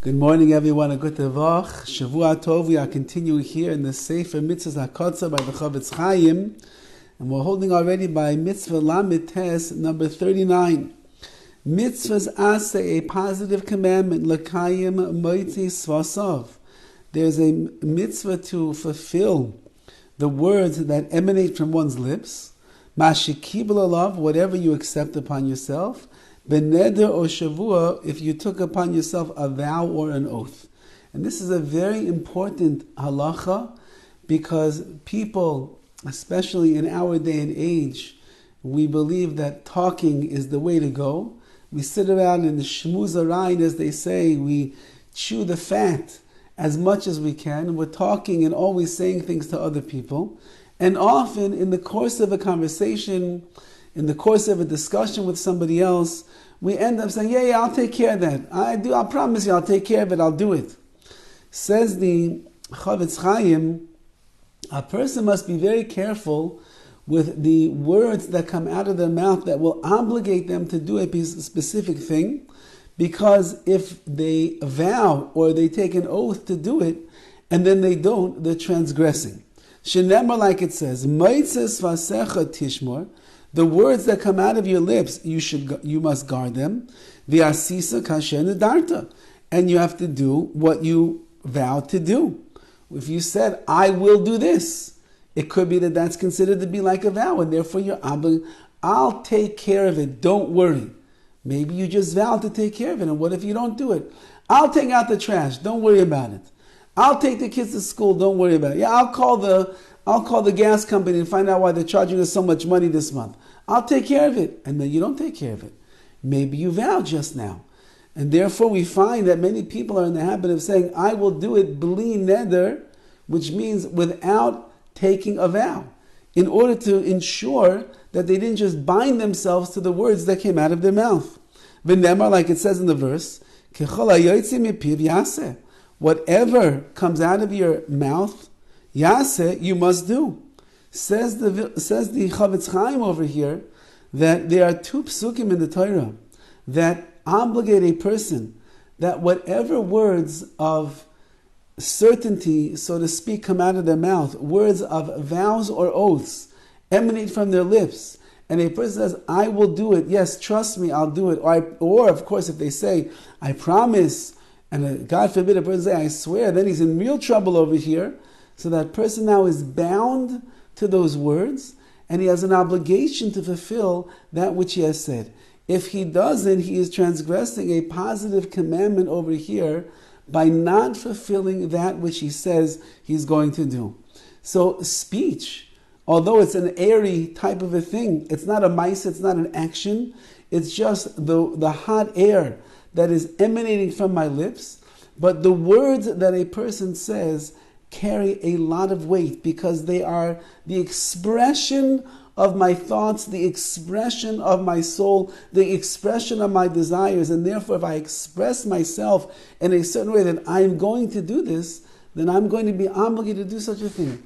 Good morning, everyone. A good Tevach. Shavua Tov. We are continuing here in the Sefer HaMitzvos HaKotzah by the Horowitz, and we're holding already by Mitzvah Lamed Tes, number 39. Mitzvahs ase, a positive commandment, L'kayim moitzi svasav. There's a mitzvah to fulfill the words that emanate from one's lips. Mashikibel alav, whatever you accept upon yourself. Beneder or shavua, if you took upon yourself a vow or an oath. And this is a very important halacha because people, especially in our day and age, we believe that talking is the way to go. We sit around in the shmuzarayin, as they say, we chew the fat as much as we can. We're talking and always saying things to other people. And often in the course of a conversation, in the course of a discussion with somebody else, we end up saying, yeah, I'll take care of that. I'll promise you, I'll take care of it, I'll do it. Says the Horowitz, a person must be very careful with the words that come out of their mouth that will obligate them to do a specific thing, because if they vow or they take an oath to do it, and then they don't, they're transgressing. Shenemar, like it says, Moitzes vasecha tishmor, the words that come out of your lips, you must guard them. V'asisa kasher nedarta, and you have to do what you vowed to do. If you said, I will do this, it could be that that's considered to be like a vow, and therefore you're obligated. I'll take care of it, don't worry. Maybe you just vowed to take care of it, and what if you don't do it? I'll take out the trash, don't worry about it. I'll take the kids to school, don't worry about it. Yeah, I'll call the gas company and find out why they're charging us so much money this month. I'll take care of it. And then you don't take care of it. Maybe you vowed just now. And therefore we find that many people are in the habit of saying, I will do it bli neder, which means without taking a vow, in order to ensure that they didn't just bind themselves to the words that came out of their mouth. V'nemar, like it says in the verse, Kechol hayotzi mipiv yaseh. Whatever comes out of your mouth, yaseh, you must do. Says the Horowitz over here that there are two psukim in the Torah that obligate a person that whatever words of certainty, so to speak, come out of their mouth, words of vows or oaths emanate from their lips, and a person says, I will do it, yes, trust me, I'll do it, or of course if they say, I promise, and God forbid a person say, I swear, then he's in real trouble over here. So that person now is bound to those words, and he has an obligation to fulfill that which he has said. If he doesn't, he is transgressing a positive commandment over here by not fulfilling that which he says he's going to do. So speech, although it's an airy type of a thing, it's not a mice, it's not an action, it's just the hot air that is emanating from my lips. But the words that a person says carry a lot of weight because they are the expression of my thoughts, the expression of my soul, the expression of my desires. And therefore, if I express myself in a certain way that I'm going to do this, then I'm going to be obligated to do such a thing.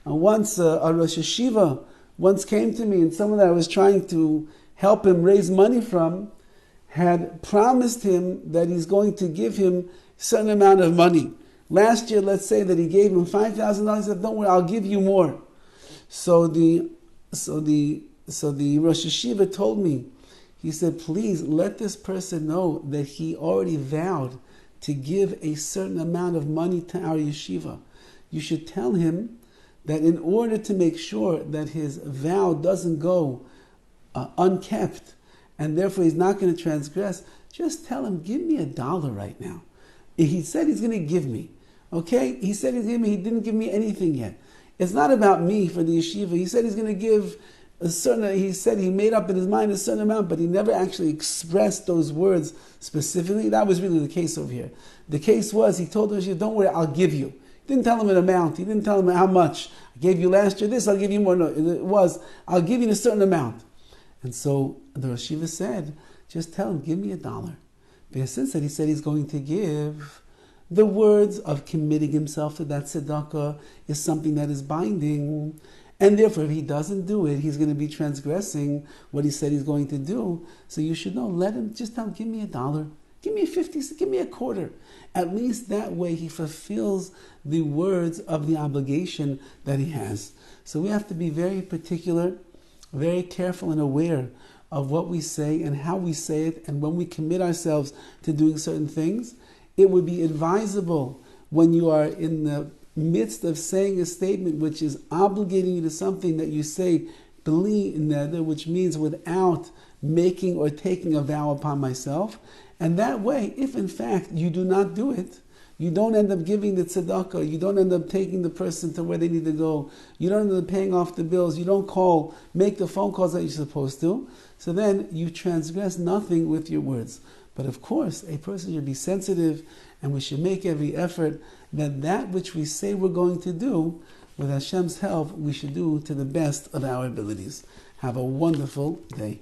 And once a Rosh Yeshiva once came to me, and someone that I was trying to help him raise money from had promised him that he's going to give him a certain amount of money. Last year, let's say that he gave him $5,000. He said, don't worry, I'll give you more. So the Rosh Yeshiva told me, he said, please let this person know that he already vowed to give a certain amount of money to our yeshiva. You should tell him that in order to make sure that his vow doesn't go unkept, and therefore he's not going to transgress, just tell him, give me $1 right now. He said he's going to give me. Okay? He said he's going to give me. He didn't give me anything yet. It's not about me for the yeshiva. He said he's going to give a certain, he said he made up in his mind a certain amount, but he never actually expressed those words specifically. That was really the case over here. The case was, he told the yeshiva, don't worry, I'll give you. He didn't tell him an amount. He didn't tell him how much. I gave you last year this, I'll give you more. No, it was, I'll give you a certain amount. And so the Rosh Yeshiva said, just tell him, give me $1. But since that he said he's going to give, the words of committing himself to that tzedakah is something that is binding. And therefore, if he doesn't do it, he's going to be transgressing what he said he's going to do. So you should know, just tell him, give me $1. Give me 50, give me a quarter. At least that way he fulfills the words of the obligation that he has. So we have to be very particular, very careful and aware of what we say and how we say it, and when we commit ourselves to doing certain things. It would be advisable when you are in the midst of saying a statement which is obligating you to something that you say, beli neder, which means without making or taking a vow upon myself. And that way, if in fact you do not do it, you don't end up giving the tzedakah, you don't end up taking the person to where they need to go, you don't end up paying off the bills, you don't make the phone calls that you're supposed to, so then you transgress nothing with your words. But of course, a person should be sensitive, and we should make every effort that which we say we're going to do, with Hashem's help, we should do to the best of our abilities. Have a wonderful day.